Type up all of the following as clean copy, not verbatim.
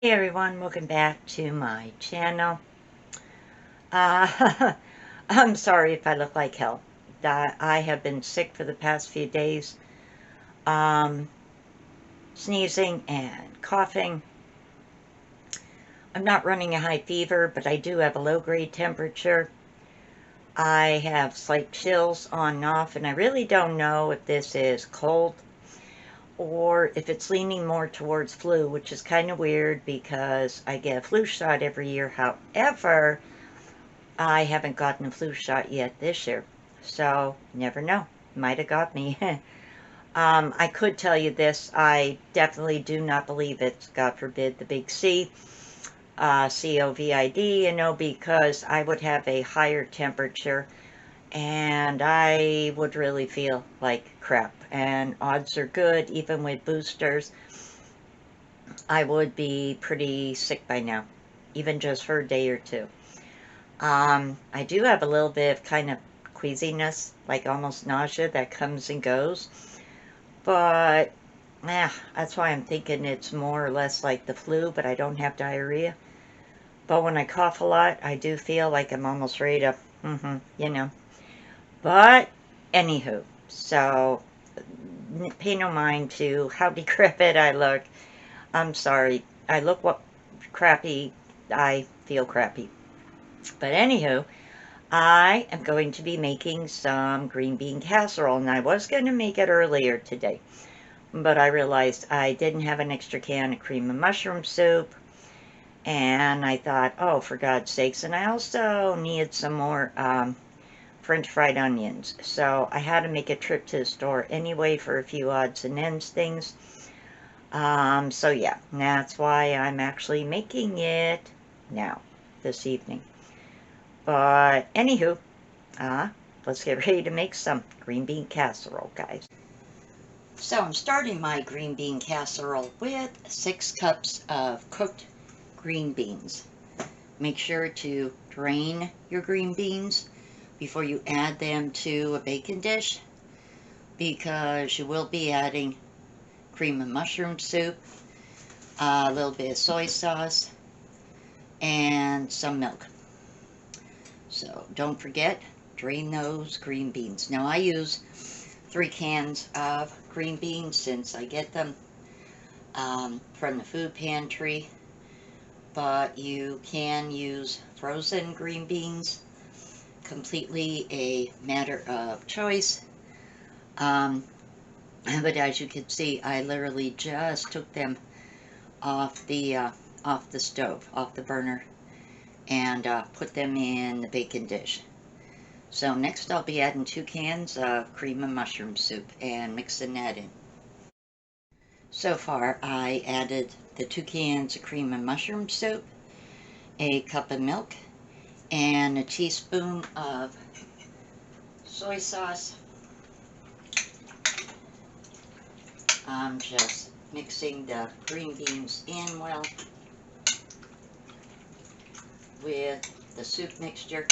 Hey everyone, welcome back to my channel. Uh, I'm sorry if I look like hell. I have been sick for the past few days, um, sneezing and coughing. I'm not running a high fever, but I do have a low-grade temperature. I have slight chills on and off, and I really don't know if this is cold or if it's leaning more towards flu, which is kind of weird because I get a flu shot every year. However, I haven't gotten a flu shot yet this year, so never know. Might have got me. I could tell you this. I definitely do not believe it's, God forbid, the big C, COVID, because I would have a higher temperature and I would really feel like crap. And odds are good, even with boosters, I would be pretty sick by now, even just for a day or two. I do have a little bit of kind of queasiness, like almost nausea that comes and goes, but that's why I'm thinking it's more or less like the flu, but I don't have diarrhea. But when I cough a lot, I do feel like I'm almost ready to, you know. But anywho, so pay no mind to how decrepit I look. I'm sorry. I look crappy. I feel crappy. But anywho, I am going to be making some green bean casserole, and I was going to make it earlier today, but I realized I didn't have an extra can of cream and mushroom soup, and I thought, oh, for God's sakes, and I also needed some more French fried onions, so I had to make a trip to the store anyway for a few odds and ends things. So yeah, that's why I'm actually making it now, this evening. But anywho, let's get ready to make some green bean casserole, guys. So I'm starting my green bean casserole with 6 cups of cooked green beans. Make sure to drain your green beans before you add them to a baking dish because you will be adding cream and mushroom soup, a little bit of soy sauce, and some milk. So don't forget, drain those green beans. Now I use 3 cans of green beans since I get them from the food pantry, but you can use frozen green beans, completely a matter of choice. Um, but as you can see, I literally just took them off the stove, off the burner, and put them in the baking dish. So next I'll be adding 2 cans of cream and mushroom soup and mixing that in. So far I added the 2 cans of cream and mushroom soup, a cup of milk, and a teaspoon of soy sauce. I'm just mixing the green beans in well with the soup mixture.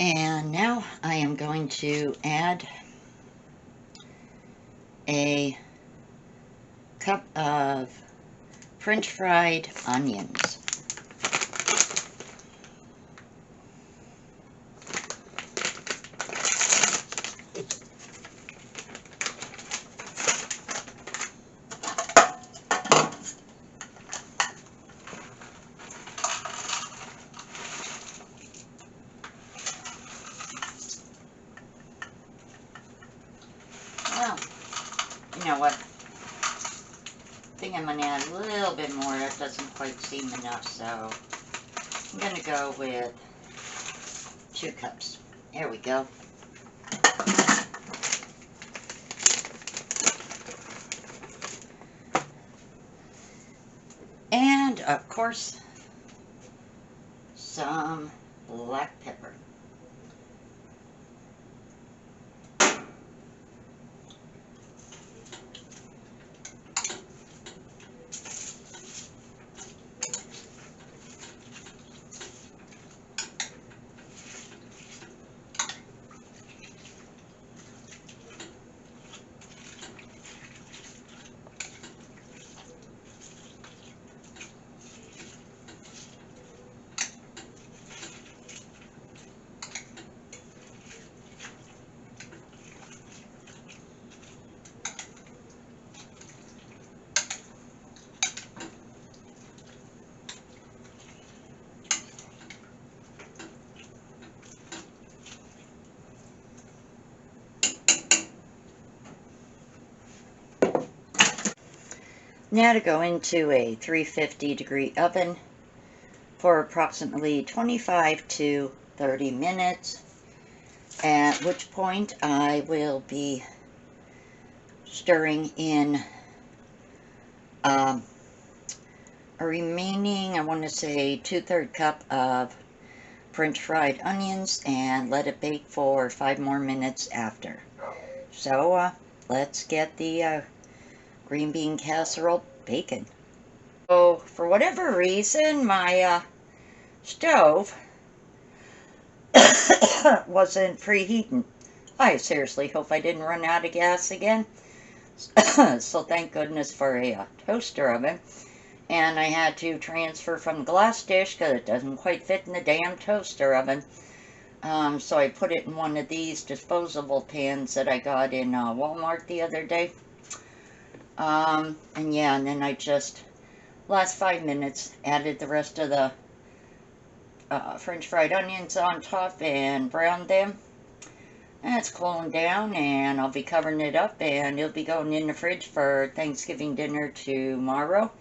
And now I am going to add a cup of French fried onions. Well, you know what? I think I'm going to add a little bit more. That doesn't quite seem enough, so I'm going to go with 2 cups. There we go. And, of course, some black pepper. Now to go into a 350-degree oven for approximately 25 to 30 minutes, at which point I will be stirring in a remaining, I want to say, 2/3 cup of French fried onions, and let it bake for 5 more minutes after. So let's get the green bean casserole baking. So for whatever reason, my stove wasn't preheating. I seriously hope I didn't run out of gas again. So thank goodness for a toaster oven. And I had to transfer from the glass dish because it doesn't quite fit in the damn toaster oven. So I put it in one of these disposable pans that I got in Walmart the other day. And yeah, and then I just, last 5 minutes, added the rest of the French fried onions on top and browned them. And it's cooling down, and I'll be covering it up, and it'll be going in the fridge for Thanksgiving dinner tomorrow.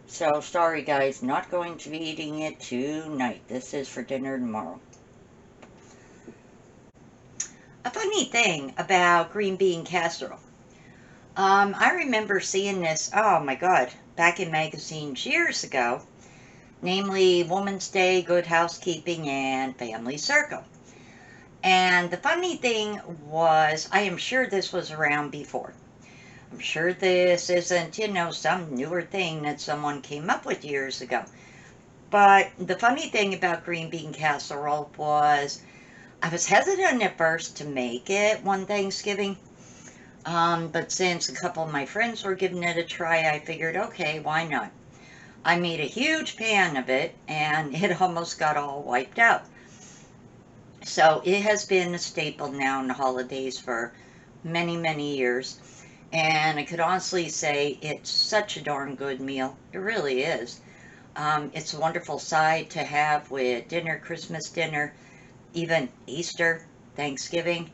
So sorry guys, not going to be eating it tonight. This is for dinner tomorrow. A funny thing about green bean casserole. I remember seeing this, oh my god, back in magazines years ago, namely Woman's Day, Good Housekeeping, and Family Circle. And the funny thing was, I am sure this was around before. I'm sure this isn't, you know, some newer thing that someone came up with years ago. But the funny thing about green bean casserole was, I was hesitant at first to make it one Thanksgiving. But since a couple of my friends were giving it a try, I figured, okay, why not? I made a huge pan of it, and it almost got all wiped out. So it has been a staple now in the holidays for many, many years. And I could honestly say it's such a darn good meal. It really is. It's a wonderful side to have with dinner, Christmas dinner, even Easter, Thanksgiving.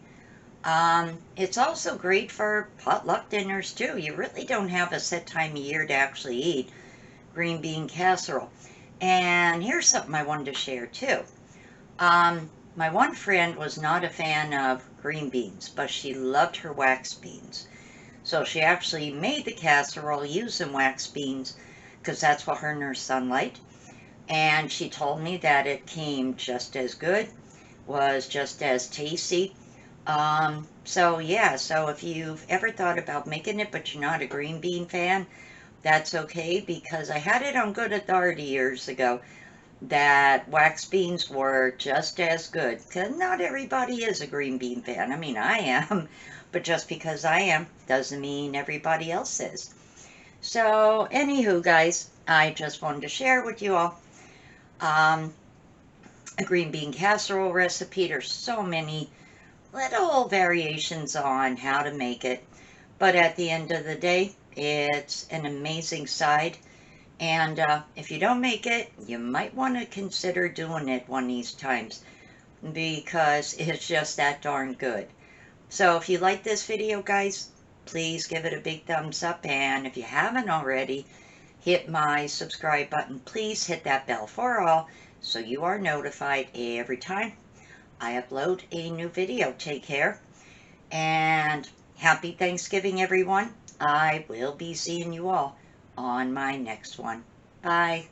It's also great for potluck dinners too. You really don't have a set time of year to actually eat green bean casserole. And here's something I wanted to share too. My one friend was not a fan of green beans, but she loved her wax beans. So she actually made the casserole using wax beans because that's what her and her son liked. And she told me that it came just as good, was just as tasty. So yeah, so if you've ever thought about making it but you're not a green bean fan, that's okay, because I had it on good authority years ago that wax beans were just as good, because not everybody is a green bean fan. I mean, I am, but just because I am doesn't mean everybody else is. So anywho guys, I just wanted to share with you all a green bean casserole recipe. There's so many little variations on how to make it, but at the end of the day, it's an amazing side. And if you don't make it, you might want to consider doing it one of these times, because it's just that darn good. So if you like this video guys, please give it a big thumbs up, and if you haven't already, hit my subscribe button. Please hit that bell for all so you are notified every time I upload a new video. Take care, and happy Thanksgiving everyone. I will be seeing you all on my next one. Bye.